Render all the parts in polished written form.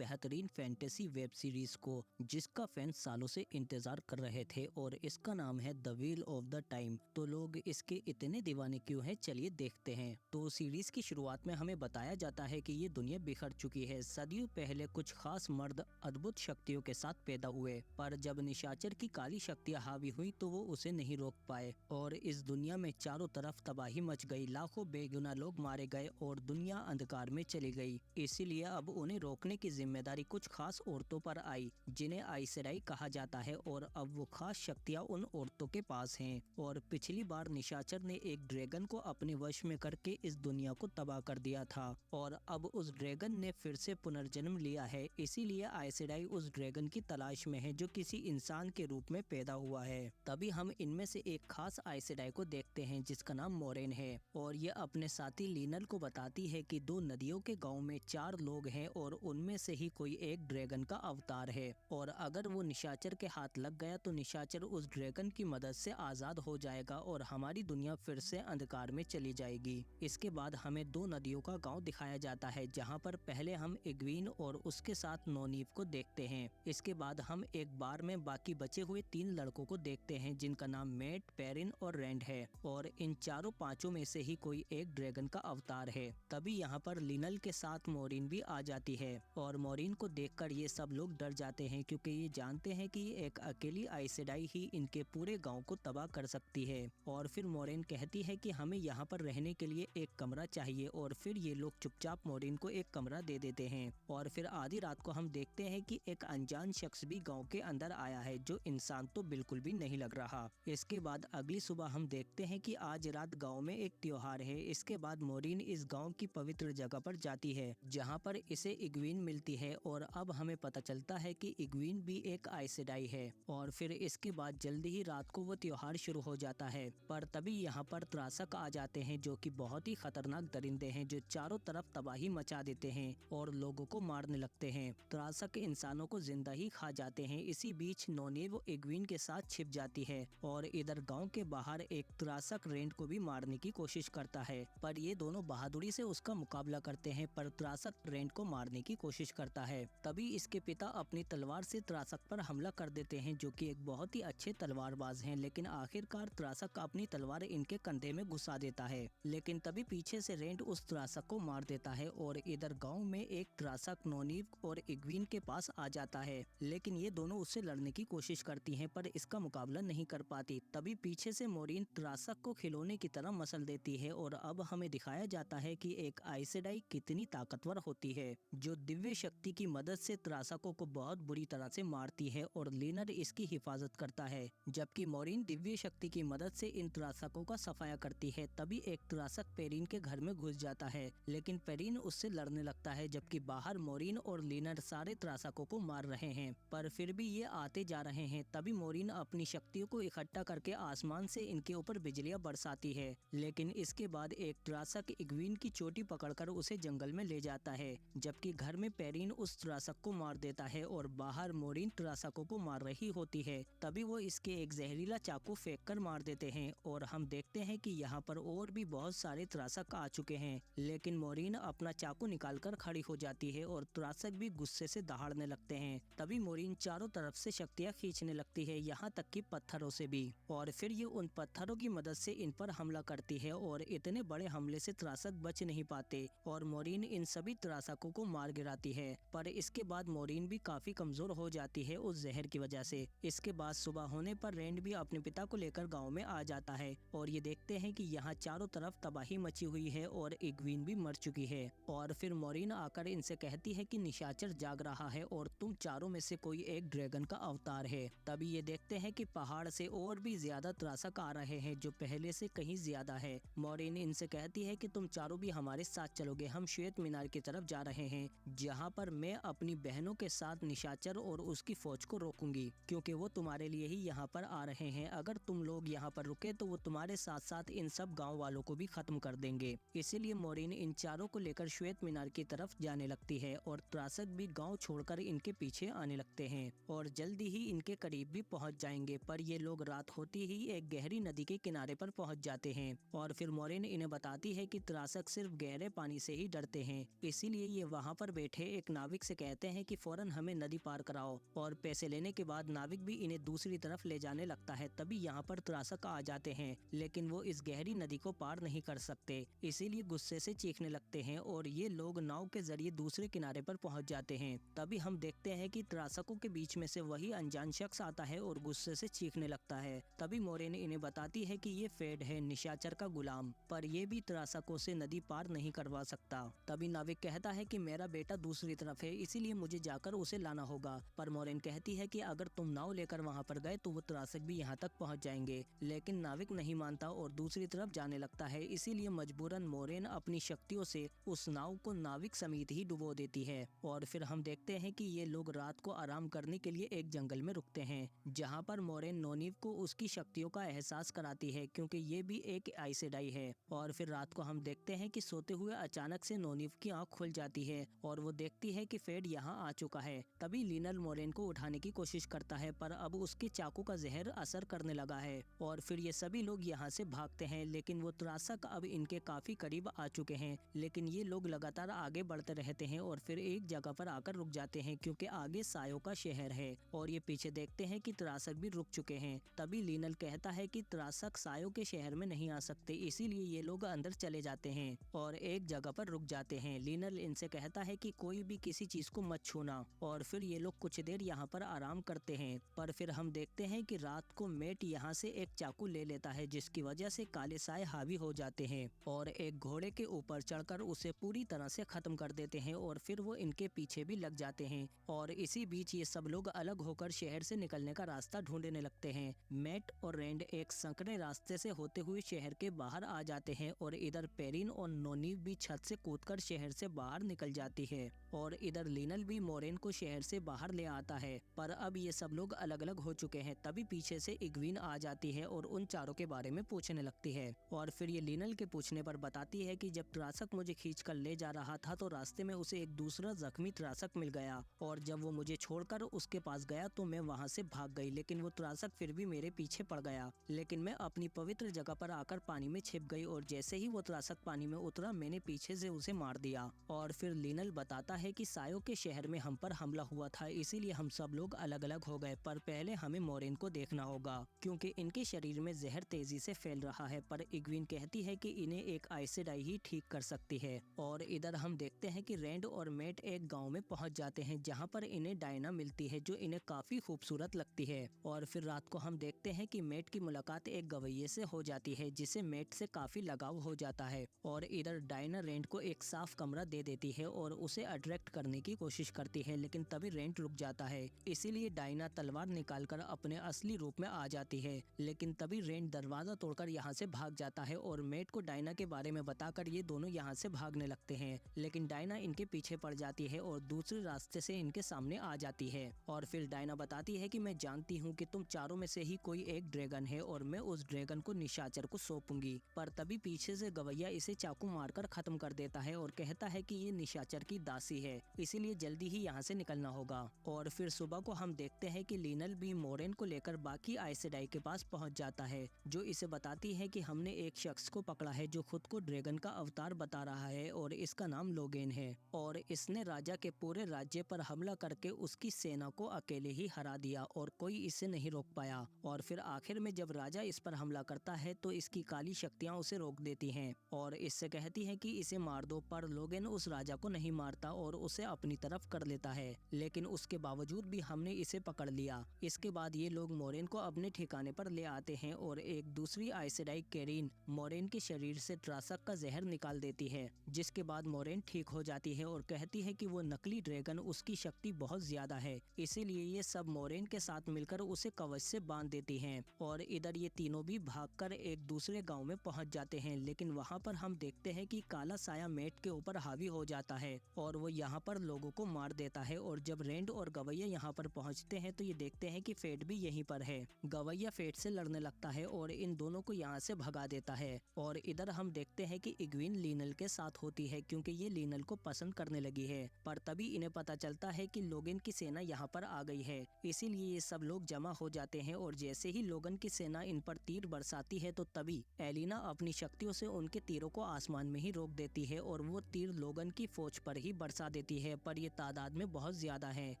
बेहतरीन fantasy web series को, जिसका फैंस सालों से इंतजार कर रहे थे और इसका नाम है the wheel of the time. तो लोग इसके इतने दीवाने क्यों हैं, चलिए देखते हैं। तो सीरीज की शुरुआत में हमें बताया जाता है कि ये दुनिया बिखर चुकी है। सदियों पहले कुछ खास मर्द अद्भुत शक्तियों के साथ पैदा हुए, पर जब निशाचर की काली शक्तियां हावी हुई तो वो उसे नहीं रोक पाए और इस दुनिया में चारों तरफ तबाही मच गई। लाखों बेगुनाह लोग मारे गए और दुनिया अंधकार में चली गई। इसीलिए अब उन्हें रोकने की जिम्मेदारी कुछ खास औरतों पर आई, जिन्हें आइसराई कहा जाता है, और अब वो खास शक्तियां उन औरतों के पास हैं। और पिछली बार निशाचर ने एक ड्रैगन को अपने वश में करके इस दुनिया को तबाह कर दिया था और अब उस ड्रैगन ने फिर से पुनर्जन्म लिया है। इसीलिए आइसराई उस ड्रैगन की तलाश में है जो किसी इंसान के रूप में पैदा हुआ है। तभी हम इनमें से एक खास आइसराई को देखते हैं जिसका नाम मोरेन है, और ये अपने साथी लीनल को बताती है कि 2 नदियों के गांव में 4 लोग हैं और उनमें से ही कोई एक ड्रैगन का अवतार है, और अगर वो निशाचर के हाथ लग गया तो निशाचर उस ड्रैगन की मदद से आजाद हो जाएगा और हमारी दुनिया फिर से अंधकार में चली जाएगी। इसके बाद हमें 2 नदियों का गांव दिखाया जाता है, जहां पर पहले हम इग्वीन और उसके साथ नोनीव को देखते हैं। इसके बाद हम एक बार में बाकी बचे हुए 3 लड़कों को देखते हैं जिनका नाम मेट, पेरिन और रैंड है, और इन चारों पांचों में से ही कोई एक ड्रैगन का अवतार है। तभी यहाँ पर लिनल के साथ मोरिन भी आ जाती है, और मोरिन को देखकर ये सब लोग डर जाते हैं क्योंकि ये जानते हैं कि एक अकेली आइसराई ही इनके पूरे गांव को तबाह कर सकती है। और फिर मोरिन कहती है कि हमें यहाँ पर रहने के लिए एक कमरा चाहिए, और फिर ये लोग चुपचाप मोरिन को एक कमरा दे देते हैं। और फिर आधी रात को हम देखते हैं कि एक अनजान शख्स भी गाँव के अंदर आया है, जो इंसान तो बिल्कुल भी नहीं लग रहा। इसके बाद अगली सुबह हम देखते हैं कि आज रात गाँव में एक त्योहार है। इसके बाद मोरिन इस गाँव की पवित्र जगह पर जाती है जहाँ पर इसे इग्वीन मिलती है, और अब हमें पता चलता है कि इग्वीन भी एक आइसराई है। और फिर इसके बाद जल्दी ही रात को वो त्योहार शुरू हो जाता है, पर तभी यहाँ पर त्रासक आ जाते हैं जो कि बहुत ही खतरनाक दरिंदे हैं जो चारों तरफ तबाही मचा देते हैं और लोगों को मारने लगते हैं। त्रासक इंसानों को जिंदा ही खा जाते हैं। इसी बीच नोनीव इग्वीन के साथ छिप जाती है और इधर गाँव के बाहर एक त्रासक रेंड को भी मारने की कोशिश करता है, पर ये दोनों बहादुरी से उसका मुकाबला करते हैं, पर त्रासक रेंड को मारने की कोशिश करता है। तभी इसके पिता अपनी तलवार से त्रासक पर हमला कर देते हैं, जो कि एक बहुत ही अच्छे तलवारबाज हैं, लेकिन आखिरकार त्रासक अपनी तलवार इनके कंधे में घुसा देता है। लेकिन तभी पीछे से रेंड उस त्रासक को मार देता है और इधर गांव में एक त्रासक नोनीव और इग्वीन के पास आ जाता है, लेकिन ये दोनों उससे लड़ने की कोशिश करती हैं पर इसका मुकाबला नहीं कर पाती। तभी पीछे से मोरिन त्रासक को खिलौने की तरह मसल देती है, और अब हमें दिखाया जाता है कि एक आइसराई कितनी ताकतवर होती है, जो दिव्य शक्ति की मदद से त्रासकों को बहुत बुरी तरह से मारती है और लीनर इसकी हिफाजत करता है, जबकि मोरिन दिव्य शक्ति की मदद से इन त्रासकों का सफाया करती है। तभी एक त्रासक पेरिन के घर में घुस जाता है, लेकिन पेरिन उससे लड़ने लगता है, जबकि बाहर मोरिन और लीनर सारे त्रासकों को मार रहे हैं, पर फिर भी ये आते जा रहे हैं। तभी मोरिन अपनी शक्तियों को इकट्ठा करके आसमान से इनके ऊपर बिजलियां बरसाती है, लेकिन इसके बाद एक त्रासक इग्वीन की चोटी पकड़कर उसे जंगल में ले जाता है, जबकि घर में पेरिन उस त्रासक को मार देता है और बाहर मोरिन त्रासकों को मार रही होती है। तभी वो इसके एक जहरीला चाकू फेंक कर मार देते हैं, और हम देखते हैं कि यहाँ पर और भी बहुत सारे त्रासक आ चुके हैं, लेकिन मोरिन अपना चाकू निकालकर खड़ी हो जाती है और त्रासक भी गुस्से से दहाड़ने लगते हैं। तभी मोरिन चारों तरफ से शक्तियाँ खींचने लगती है, यहाँ तक कि पत्थरों से भी, और फिर ये उन पत्थरों की मदद से इन पर हमला करती है और इतने बड़े हमले से त्रासक बच नहीं पाते और मोरिन इन सभी त्रासकों को मार गिराती है। पर इसके बाद मोरिन भी काफी कमजोर हो जाती है उस जहर की वजह से। इसके बाद सुबह होने पर रैंड भी अपने पिता को लेकर गांव में आ जाता है, और ये देखते हैं कि यहाँ चारों तरफ तबाही मची हुई है और इग्वीन भी मर चुकी है। और फिर मोरिन आकर इनसे कहती है कि निशाचर जाग रहा है और तुम चारों में से कोई एक ड्रैगन का अवतार है। तभी ये देखते हैं कि पहाड़ से और भी ज्यादा त्रासक आ रहे हैं, जो पहले से कहीं ज्यादा है। मोरिन इनसे कहती है कि तुम चारों भी हमारे साथ चलोगे, हम श्वेत मीनार की तरफ जा रहे हैं, जहाँ पर मैं अपनी बहनों के साथ निशाचर और उसकी फौज को रोकूंगी, क्योंकि वो तुम्हारे लिए ही यहाँ पर आ रहे हैं। अगर तुम लोग यहाँ पर रुके तो वो तुम्हारे साथ साथ इन सब गाँव वालों को भी खत्म कर देंगे। इसीलिए मोरिन इन चारों को लेकर श्वेत मीनार की तरफ जाने लगती है और त्रासक भी गाँव छोड़कर इनके पीछे आने लगते हैं और जल्दी ही इनके करीब भी पहुँच जाएंगे। पर ये लोग रात होती ही एक गहरी नदी के किनारे पर पहुँच जाते हैं, और फिर मोरिन इन्हें बताती है कि त्रासक सिर्फ गहरे पानी से ही डरते हैं, इसीलिए ये वहाँ पर बैठे एक एक नाविक से कहते हैं कि फौरन हमें नदी पार कराओ, और पैसे लेने के बाद नाविक भी इन्हें दूसरी तरफ ले जाने लगता है। तभी यहाँ पर त्रासक आ जाते हैं, लेकिन वो इस गहरी नदी को पार नहीं कर सकते, इसीलिए गुस्से से चीखने लगते हैं और ये लोग नाव के जरिए दूसरे किनारे पर पहुँच जाते हैं। तभी हम देखते हैं कि त्रासकों के बीच में से वही अनजान शख्स आता है और गुस्से से चीखने लगता है। तभी मोरेन इन्हें बताती है कि ये फेड है, निशाचर का गुलाम, पर ये भी त्रासकों से नदी पार नहीं करवा सकता। तभी नाविक कहता है कि मेरा बेटा दूसरी तरफ है, इसीलिए मुझे जाकर उसे लाना होगा। पर मोरेन कहती है कि अगर तुम नाव लेकर वहाँ पर गए तो वो त्रासक भी यहाँ तक पहुँच जाएंगे। लेकिन नाविक नहीं मानता और दूसरी तरफ जाने लगता है, इसीलिए मजबूरन मोरेन अपनी शक्तियों से उस नाव को नाविक समेत ही डुबो देती है। और फिर हम देखते हैं कि ये लोग रात को आराम करने के लिए एक जंगल में रुकते हैं, जहाँ पर मोरेन नोनीव को उसकी शक्तियों का एहसास कराती है, क्योंकि ये भी एक आइसेडाई है। और फिर रात को हम देखते हैं कि सोते हुए अचानक से नोनीव की आंख खुल जाती है और वो देखती है कि फेड यहाँ आ चुका है। तभी लीनल मोरेन को उठाने की कोशिश करता है, पर अब उसके चाकू का जहर असर करने लगा है और फिर ये सभी लोग यहाँ से भागते हैं। लेकिन वो त्रासक अब इनके काफी करीब आ चुके हैं, लेकिन ये लोग लगातार आगे बढ़ते रहते हैं और फिर एक जगह पर आकर रुक जाते हैं, क्योंकि आगे सायों का शहर है और ये पीछे देखते हैं कि त्रासक भी रुक चुके हैं। तभी लीनल कहता है कि त्रासक सायों के शहर में नहीं आ सकते, इसीलिए ये लोग अंदर चले जाते हैं और एक जगह पर रुक जाते हैं। लीनल इनसे कहता है कि कोई भी किसी चीज को मत छूना, और फिर ये लोग कुछ देर यहाँ पर आराम करते हैं। पर फिर हम देखते हैं कि रात को मेट यहाँ से एक चाकू ले लेता है, जिसकी वजह से काले साए हावी हो जाते हैं और एक घोड़े के ऊपर चढ़कर उसे पूरी तरह से खत्म कर देते हैं और फिर वो इनके पीछे भी लग जाते हैं। और इसी बीच ये सब लोग अलग होकर शहर से निकलने का रास्ता ढूंढने लगते हैं। मैट और रैंड एक संकरे रास्ते से होते हुए शहर के बाहर आ जाते हैं और इधर पेरिन और नोनीव भी छत से कूदकर शहर से बाहर निकल जाती है और इधर लीनल भी मोरेन को शहर से बाहर ले आता है। पर अब ये सब लोग अलग अलग हो चुके हैं। तभी पीछे से इग्वीन आ जाती है और उन चारों के बारे में पूछने लगती है और फिर ये लीनल के पूछने पर बताती है कि जब त्रासक मुझे खींचकर ले जा रहा था तो रास्ते में उसे एक दूसरा जख्मी त्रासक मिल गया, और जब वो मुझे छोड़कर उसके पास गया तो मैं वहाँ से भाग गई, लेकिन वो त्रासक फिर भी मेरे पीछे पड़ गया। लेकिन मैं अपनी पवित्र जगह पर आकर पानी में छिप गई और जैसे ही वो त्रासक पानी में उतरा मैंने पीछे से उसे मार दिया। और फिर लीनल बताता है कि सायों के शहर में हम पर हमला हुआ था, इसीलिए हम सब लोग अलग अलग हो गए, पर पहले हमें मोरेन को देखना होगा क्योंकि इनके शरीर में जहर तेजी से फैल रहा है। पर इग्वीन कहती है कि इन्हें एक आइसेडाई ही ठीक कर सकती है। और इधर हम देखते हैं कि रैंड और मेट एक गांव में पहुंच जाते हैं, जहां पर इन्हें डायना मिलती है जो इन्हें काफी खूबसूरत लगती है। और फिर रात को हम देखते हैं कि मेट की मुलाकात एक गवैये से हो जाती है, जिसे मेट से काफी लगाव हो जाता है। और इधर डायना रैंड को एक साफ कमरा दे देती है और उसे अट्रैक्ट करने की कोशिश करती है, लेकिन तभी रैंड रुक जाता है, इसीलिए डायना तलवार निकालकर अपने असली रूप में आ जाती है। लेकिन तभी रैंड दरवाजा तोड़कर यहाँ से भाग जाता है और मेट को डायना के बारे में बताकर ये दोनों यहाँ से भागने लगते हैं। लेकिन डायना इनके पीछे पड़ जाती है और दूसरे रास्ते से इनके सामने आ जाती है। और फिर डायना बताती है कि मैं जानती हूँ कि तुम चारों में से ही कोई एक ड्रैगन है और मैं उस ड्रैगन को निशाचर को सौंपूंगी। पर तभी पीछे से गवैया इसे चाकू मारकर खत्म कर देता है और कहता है कि ये निशाचर की दासी है, इसीलिए जल्दी ही यहाँ से निकलना होगा। और फिर सुबह को हम देखते हैं कि लीनल भी मोरेन को लेकर बाकी आइसेडाई के पास पहुँच जाता है, जो इसे बताती है कि हमने एक शख्स को पकड़ा है जो खुद को ड्रैगन का अवतार बता रहा है और इसका नाम लोगेन है, और इसने राजा के पूरे राज्य पर हमला करके उसकी सेना को अकेले ही हरा दिया और कोई इसे नहीं रोक पाया। और फिर आखिर में जब राजा इस पर हमला करता है तो इसकी काली शक्तियां उसे रोक देती हैं और इससे कहती हैं कि इसे मार दो। पर लोगेन उस राजा को नहीं मारता और उसे अपनी तरफ कर लेता है, लेकिन उसके बावजूद भी हमने इसे पकड़ लिया। इसके बाद ये लोग मोरेन को अपने ठिकाने पर ले आते हैं और एक दूसरी आइसेडाई केरिन मोरेन के शरीर से त्रासक का जहर निकाल देती है, जिसके बाद मोरेन ठीक हो जाती है और कहती है कि वो नकली ड्रैगन उसकी शक्ति बहुत ज्यादा है, इसीलिए ये सब मोरेन के साथ मिलकर उसे कवच से बांध देती हैं। और इधर ये तीनों भी भागकर एक दूसरे गांव में पहुंच जाते हैं, लेकिन वहां पर हम देखते हैं कि काला साया मेट के ऊपर हावी हो जाता है और वो यहाँ पर लोगों को मार देता है। और जब रैंड और गवैया यहाँ पर पहुँचते हैं तो ये देखते हैं कि फेट भी यहीं पर है। गवैया फेट से लड़ने लगता है और इन दोनों को यहाँ से भगा देता है। और इधर हम देखते हैं कि इग्वीन लीनल के साथ होती है, क्योंकि ये लीनल को पसंद करने लगी है। पर तभी इन्हें पता चलता है कि लोगन की सेना यहाँ पर आ गई है, इसीलिए ये सब लोग जमा हो जाते हैं। और जैसे ही लोगन की सेना इन पर तीर बरसाती है तो तभी एलिना अपनी शक्तियों से उनके तीरों को आसमान में ही रोक देती है और वो तीर लोगन की फौज पर ही बरसा देती है, पर ये तादाद में बहुत ज्यादा है।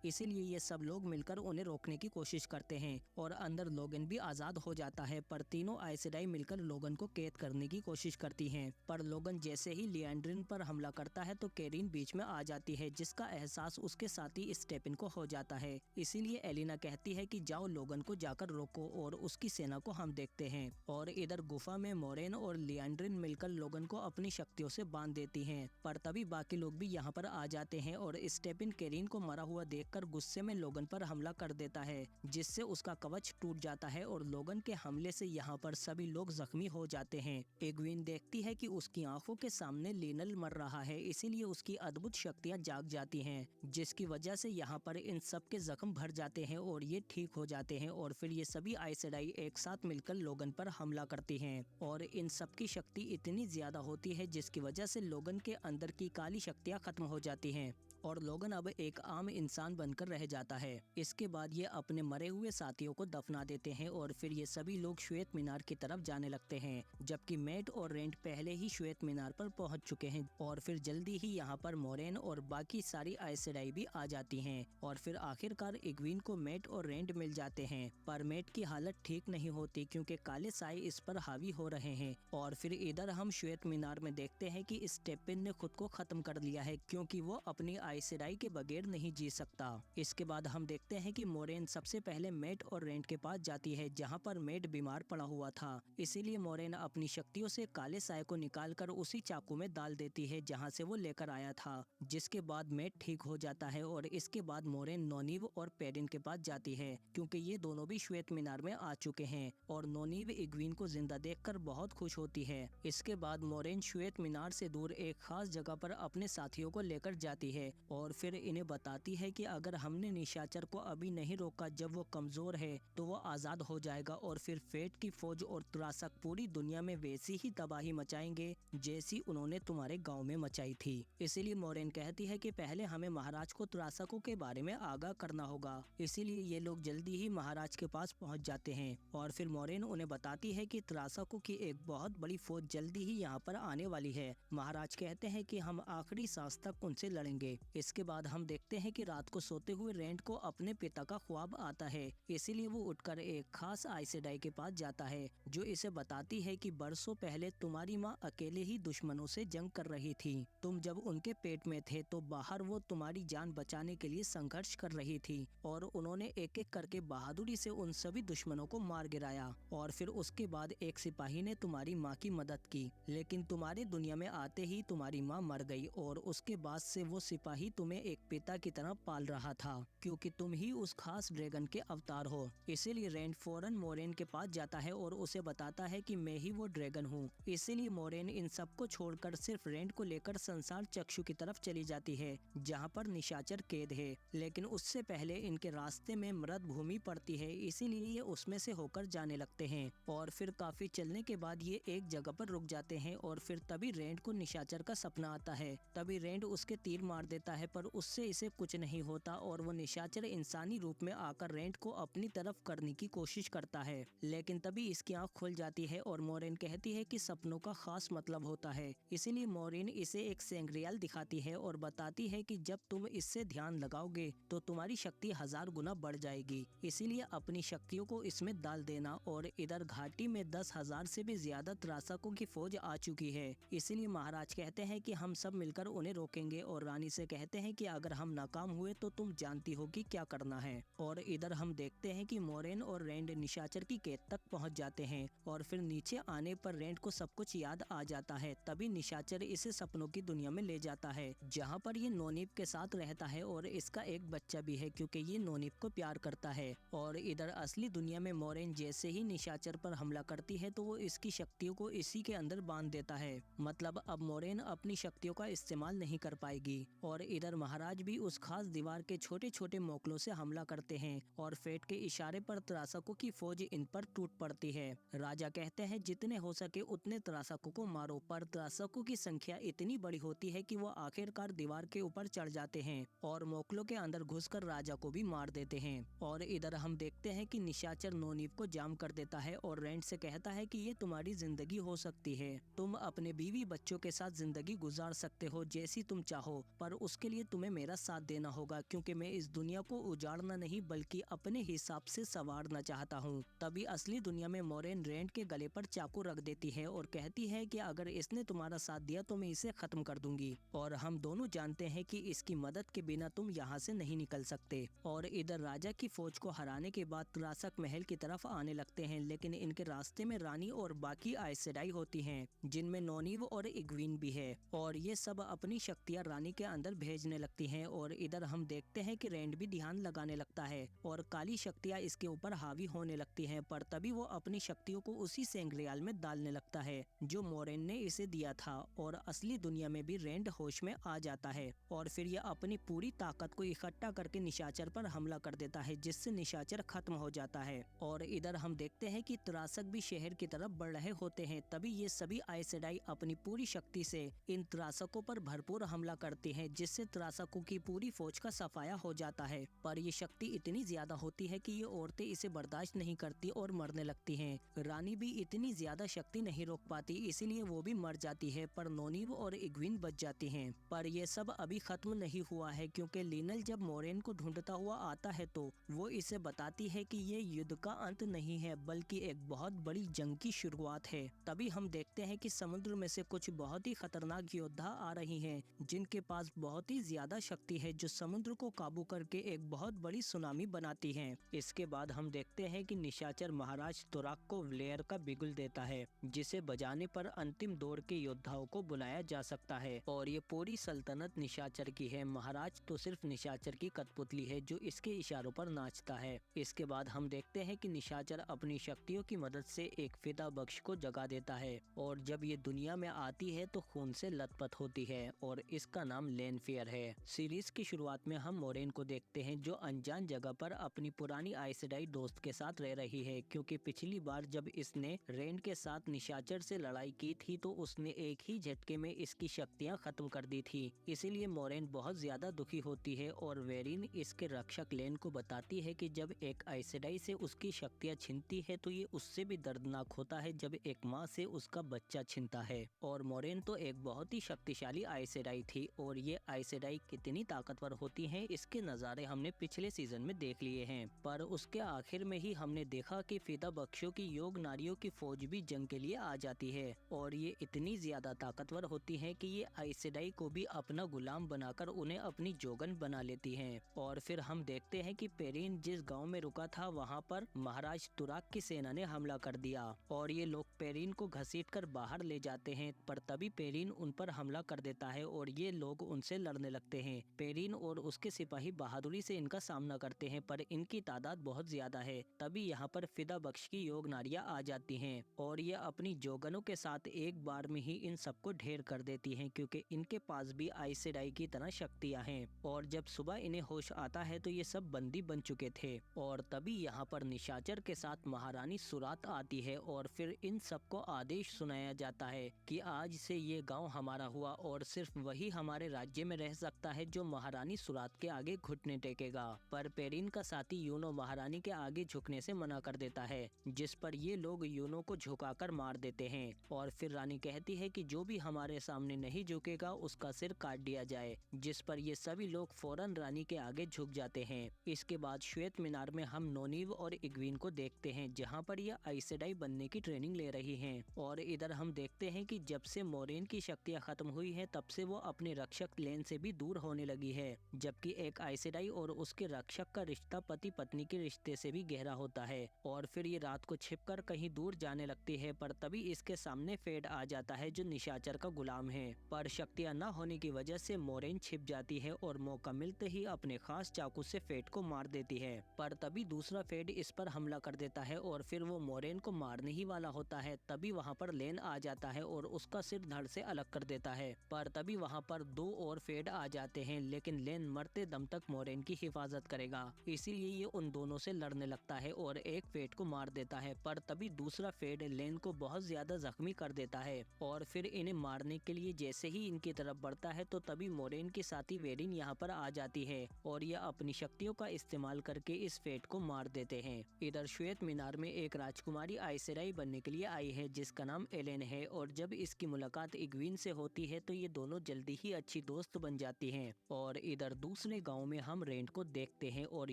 इसीलिए ये सब लोग मिलकर उन्हें रोकने की कोशिश करते हैं और अंदर लोगन भी आजाद हो जाता है। पर तीनों आइसडाई मिलकर लोगन को कैद करने की कोशिश करती हैं। पर लोगन जैसे ही लिएंड्रिन पर हमला करता है तो कैरीन बीच में आ जाती है, जिसका एहसास उसके साथी स्टेपिन को हो जाता है। इसीलिए एलिना कहती है कि जाओ लोगन को जाकर रोको और उसकी सेना को हम देखते हैं। और इधर गुफा में मोरेन और लिएंड्रिन मिलकर लोगन को अपनी शक्तियों से बांध देती हैं। पर तभी बाकी लोग भी यहाँ पर आ जाते हैं और स्टेपिन कैरीन को मरा हुआ देखकर गुस्से में लोगन पर हमला कर देता है, जिससे उसका कवच टूट जाता है और लोगन के हमले से यहाँ पर सभी लोग जख्मी हो जाते हैं। एग्विन देखती है कि उसकी आंखों के सामने लिनल मर रहा है, इसीलिए उसकी अद्भुत शक्तियाँ जाग जाती हैं, जिसकी वजह से यहाँ पर इन सब के जख्म भर जाते हैं और ये ठीक हो जाते हैं। और फिर ये सभी आइसडाई एक साथ मिलकर लोगन पर हमला करती हैं और इन सब की शक्ति इतनी ज्यादा होती है जिसकी वजह से लोगन के अंदर की काली शक्तियाँ खत्म हो जाती हैं और लोगन अब एक आम इंसान बनकर रह जाता है। इसके बाद ये अपने मरे हुए साथियों को दफना देते हैं और फिर ये सभी लोग श्वेत मीनार की तरफ जाने लगते हैं, जबकि मैट और रेंट पहले ही श्वेत मीनार पर पहुंच चुके हैं। और फिर जल्दी ही यहाँ पर मोरेन और बाकी सारी आइसडाई भी आ जाती हैं और फिर आखिरकार इग्विन को मैट और रेंट मिल जाते हैं। पर मैट की हालत ठीक नहीं होती क्योंकि काले साए इस पर हावी हो रहे हैं। और फिर इधर हम श्वेत मीनार में देखते हैं कि स्टेपिन ने खुद को खत्म कर लिया है क्योंकि वो अपनी आइसडाई के बगैर नहीं जी सकता। इसके बाद हम देखते हैं कि मोरेन सबसे पहले मैट और रेंट के पास जाती है, जहाँ पर मैट बीमार पड़ा हुआ था। इसीलिए मोरेन अपनी शक्तियों से काले साए को निकालकर उसी चाकू में डाल देती है जहाँ से वो लेकर आया था, जिसके बाद मैट ठीक हो जाता है। और इसके बाद मोरेन नोनीव और पेरिन के पास जाती है क्योंकि ये दोनों भी श्वेत मीनार में आ चुके हैं और नोनीव इग्विन को जिंदा देखकर बहुत खुश होती है। इसके बाद मोरेन श्वेत मीनार से दूर एक खास जगह पर अपने साथियों को लेकर जाती है और फिर इन्हें बताती है कि अगर हमने निशाचर को अभी नहीं रोका, जब वो कमजोर है तो वो आजाद हो जाएगा और फिर फेट की फौज और त्रासक पूरी दुनिया में वैसी ही तबाही मचाएंगे जैसी उन्होंने तुम्हारे गांव में मचाई थी। इसीलिए मोरेन कहती है कि पहले हमें महाराज को त्रासकों के बारे में आगाह करना होगा। इसीलिए ये लोग जल्दी ही महाराज के पास पहुंच जाते हैं और फिर मोरेन उन्हें बताती है कि त्रासकों की एक बहुत बड़ी फौज जल्दी ही यहाँ पर आने वाली है। महाराज कहते हैं कि हम आखिरी सांस तक उनसे लड़ेंगे। इसके बाद हम देखते हैं कि रात को सोते हुए रेंट को अपने पिता का ख्वाब आता है, इसीलिए वो उठकर एक खास आइसडाई के पास जाता है जो इसे बताती है कि बरसों पहले तुम्हारी माँ अकेले ही दुश्मनों से जंग कर रही थी। तुम जब उनके पेट में थे तो बाहर वो तुम्हारी जान बचाने के लिए संघर्ष कर रही थी और उन्होंने एक एक करके बहादुरी से उन सभी दुश्मनों को मार गिराया। और फिर उसके बाद एक सिपाही ने तुम्हारी माँ की मदद की, लेकिन तुम्हारी दुनिया में आते ही तुम्हारी माँ मर गई और उसके बाद से वो सिपाही तुम्हें एक पिता की तरह पाल रहा था क्योंकि तुम ही उस खास ड्रैगन के अवतार हो। इसीलिए रेंट फौरन मोरेन के पास जाता है और उसे बताता है कि मैं ही वो ड्रैगन हूँ। इसीलिए मोरेन इन सबको छोड़कर सिर्फ रेंट को लेकर संसार चक्षु की तरफ चली जाती है जहाँ पर निशाचर कैद है, लेकिन उससे पहले इनके रास्ते में मृत भूमि पड़ती है, इसीलिए ये उसमें से होकर जाने लगते हैं। और फिर काफी चलने के बाद ये एक जगह पर रुक जाते हैं और फिर तभी रेंट को निशाचर का सपना आता है। तभी रेंट उसके तीर मार देता है पर उससे इसे कुछ नहीं होता और वो निशाचर इंसानी रूप में आकर रेंट को अपनी तरफ करने की कोशिश करता है, लेकिन तभी इसकी आंख खुल जाती है और मोरेन कहती है कि सपनों का खास मतलब होता है। इसीलिए मोरेन इसे एक सेंग्रियल दिखाती है और बताती है कि जब तुम इससे ध्यान लगाओगे तो तुम्हारी शक्ति 1000 गुना बढ़ जाएगी, इसीलिए अपनी शक्तियों को इसमें डाल देना। और इधर घाटी में 10,000 से भी ज्यादा त्रासकों की फौज आ चुकी है, इसीलिए महाराज कहते हैं कि हम सब मिलकर उन्हें रोकेंगे और रानी से कहते हैं कि अगर हम नाकाम हुए तो तुम जानती हो कि क्या करना है। और इधर हम देखते हैं कि मोरेन और रेंड निशाचर की कैद तक पहुंच जाते हैं और फिर नीचे आने पर रेंड को सब कुछ याद आ जाता है। तभी निशाचर इसे सपनों की दुनिया में ले जाता है जहां पर ये नोनीब के साथ रहता है और इसका एक बच्चा भी है क्योंकि ये नोनीब को प्यार करता है। और इधर असली दुनिया में मोरेन जैसे ही निशाचर पर हमला करती है तो वो इसकी शक्तियों को इसी के अंदर बांध देता है, मतलब अब मोरेन अपनी शक्तियों का इस्तेमाल नहीं कर पाएगी। और इधर महाराज भी उस खास दीवार के छोटे छोटे मोकलों से हमला करते हैं और फेट के इशारे पर त्रासकों की फौज इन पर टूट पड़ती है। राजा कहते हैं जितने हो सके उतने त्रासकों को मारो, पर त्रासकों की संख्या इतनी बड़ी होती है कि वो आखिरकार दीवार के ऊपर चढ़ जाते हैं और मोकलों के अंदर घुसकर राजा को भी मार देते हैं। और इधर हम देखते हैं कि निशाचर नोनीब को जाम कर देता है और रेंट से कहता है कि ये तुम्हारी जिंदगी हो सकती है, तुम अपने बीवी बच्चों के साथ जिंदगी गुजार सकते हो जैसी तुम चाहो, पर उस उसके लिए तुम्हें मेरा साथ देना होगा, क्योंकि मैं इस दुनिया को उजाड़ना नहीं बल्कि अपने हिसाब से संवारना चाहता हूँ। तभी असली दुनिया में मोरेन रेंड के गले पर चाकू रख देती है और कहती है कि अगर इसने तुम्हारा साथ दिया तो मैं इसे खत्म कर दूंगी, और हम दोनों जानते हैं कि इसकी मदद के बिना तुम यहाँ से नहीं निकल सकते। और इधर राजा की फौज को हराने के बाद त्रासक महल की तरफ आने लगते हैं, लेकिन इनके रास्ते में रानी और बाकी आइस सेडाई होती हैं, जिनमें नोनीव और इग्वीन भी है, और ये सब अपनी शक्तियाँ रानी के अंदर भेजने लगती हैं। और इधर हम देखते हैं कि रेंड भी ध्यान लगाने लगता है और काली शक्तियाँ इसके ऊपर हावी होने लगती हैं, पर तभी वो अपनी शक्तियों को उसी सेंग्रियाल में डालने लगता है जो मोरेन ने इसे दिया था, और असली दुनिया में भी रेंड होश में आ जाता है और फिर ये अपनी पूरी ताकत को इकट्ठा करके निशाचर पर हमला कर देता है, जिससे निशाचर खत्म हो जाता है। और इधर हम देखते हैं कि त्रासक भी शहर की तरफ बढ़ रहे होते हैं। तभी ये सभी आइस सेडाई अपनी पूरी शक्ति से इन त्रासकों पर भरपूर हमला करते हैं, जिससे त्रासकों की पूरी फौज का सफाया हो जाता है। पर ये शक्ति इतनी ज्यादा होती है कि ये औरतें इसे बर्दाश्त नहीं करती और मरने लगती हैं। रानी भी इतनी ज्यादा शक्ति नहीं रोक पाती, इसीलिए वो भी मर जाती है, पर नोनीव और इग्वीन बच जाती हैं। पर ये सब अभी खत्म नहीं हुआ है, क्योंकि लिनल जब मोरेन को ढूंढता हुआ आता है तो वो इसे बताती है कि ये युद्ध का अंत नहीं है बल्कि एक बहुत बड़ी जंग की शुरुआत है। तभी हम देखते हैं कि समुद्र में से कुछ बहुत ही खतरनाक योद्धा आ रही हैं, जिनके पास बहुत ही ज्यादा शक्ति है, जो समुद्र को काबू करके एक बहुत बड़ी सुनामी बनाती है। इसके बाद हम देखते हैं कि निशाचर महाराज तुराक को व्लेयर का बिगुल देता है, जिसे बजाने पर अंतिम दौर के योद्धाओं को बुलाया जा सकता है, और ये पूरी सल्तनत निशाचर की है। महाराज तो सिर्फ निशाचर की कठपुतली है जो इसके इशारों पर नाचता है। इसके बाद हम देखते हैं कि निशाचर अपनी शक्तियों की मदद से एक फिदा बख्श को जगा देता है, और जब ये दुनिया में आती है तो खून से लथपथ होती है, और इसका नाम लेनफेयर है। सीरीज की शुरुआत में हम मोरेन को देखते हैं जो अनजान जगह पर अपनी पुरानी आइस सेडाई दोस्त के साथ रह रही है, क्योंकि पिछली बार जब इसने रेंड के साथ निशाचर से लड़ाई की थी तो उसने एक ही झटके में इसकी शक्तियां खत्म कर दी थी। इसीलिए मोरेन बहुत ज्यादा दुखी होती है, और वेरिन इसके रक्षक लेन को बताती है कि जब एक आइस सेडाई से उसकी शक्तियां छिनती है तो ये उससे भी दर्दनाक होता है जब एक माँ से उसका बच्चा छिनता है। और मोरेन तो एक बहुत ही शक्तिशाली आइस सेडाई थी, और ये आइस सेडाई कितनी ताकतवर होती हैं इसके नज़ारे हमने पिछले सीजन में देख लिए हैं। पर उसके आखिर में ही हमने देखा कि फिदा बख्शों की योग नारियों की फौज भी जंग के लिए आ जाती है, और ये इतनी ज्यादा ताकतवर होती है कि ये आइस सेडाई को भी अपना गुलाम बनाकर उन्हें अपनी जोगन बना लेती हैं। और फिर हम देखते हैं कि पेरिन जिस गांव में रुका था वहां पर महाराज तुराक की सेना ने हमला कर दिया, और ये लोग पेरिन को घसीटकर बाहर ले जाते हैं, पर तभी पेरिन उन पर हमला कर देता है और ये लोग उनसे लड़ने लगते हैं। पेरिन और उसके सिपाही बहादुरी से इनका सामना करते हैं, पर इनकी तादाद बहुत ज्यादा है। तभी यहाँ पर फिदा बख्श की योग नारियां आ जाती हैं, और ये अपनी जोगनों के साथ एक बार में ही इन सबको ढेर कर देती हैं, क्योंकि इनके पास भी आइस सेडाई की तरह शक्तियां हैं। और जब सुबह इन्हें होश आता है तो ये सब बंदी बन चुके थे, और तभी यहाँ पर निशाचर के साथ महारानी सुरात आती है, और फिर इन सबको आदेश सुनाया जाता है कि आज से ये गांव हमारा हुआ और सिर्फ वही हमारे राज्य में रह सकता है जो महारानी सुरात के आगे घुटने टेकेगा। पर पेरिन का साथी यूनो महारानी के आगे झुकने से मना कर देता है, जिस पर ये लोग यूनो को झुकाकर मार देते हैं, और फिर रानी कहती है कि जो भी हमारे सामने नहीं झुकेगा उसका सिर काट दिया जाए, जिस पर ये सभी लोग फौरन रानी के आगे झुक जाते हैं। इसके बाद श्वेत मीनार में हम नोनीव और इग्वीन को देखते हैं, जहाँ पर यह आइस सेडाई बनने की ट्रेनिंग ले रही हैं। और इधर हम देखते हैं कि जब से मोरेन की शक्तियाँ खत्म हुई है तब से वो अपने रक्षक लेन से भी दूर होने लगी है, जबकि एक आइस सेडाई और उसके रक्षक का रिश्ता पति पत्नी के रिश्ते से भी गहरा होता है। और फिर ये रात को छिपकर कहीं दूर जाने लगती है, पर तभी इसके सामने फेड आ जाता है जो निशाचर का गुलाम है। पर शक्तियाँ न होने की वजह से मोरेन छिप जाती है और मौका मिलते ही अपने खास चाकू से फेड को मार देती है। पर तभी दूसरा फेड इस पर हमला कर देता है, और फिर वो मोरेन को मारने ही वाला होता है। तभी वहाँ पर लेन आ जाता है और उसका सिर धड़ से अलग कर देता है। पर तभी वहाँ पर दो और फेड आ जाते हैं, लेकिन लेन मरते दम तक मोरेन की हिफाजत करेगा, इसीलिए ये उन दोनों से लड़ने लगता है और एक फेड को मार देता है। पर तभी दूसरा फेड लेन को बहुत ज्यादा जख्मी कर देता है, और फिर इन्हें मारने के लिए जैसे ही इनकी तरफ बढ़ता है तो तभी मोरेन के साथी वेरिन यहाँ पर आ जाती है, और यह अपनी शक्तियों का इस्तेमाल करके इस फेड को मार देते हैं। इधर श्वेत मीनार में एक राजकुमारी आइस सेडाई बनने के लिए आई है जिसका नाम एलेन है, और जब इसकी मुलाकात इग्वीन से होती है तो ये दोनों जल्दी ही अच्छी दोस्त बन जाती हैं। और इधर दूसरे गांव में हम रेंट को देखते हैं और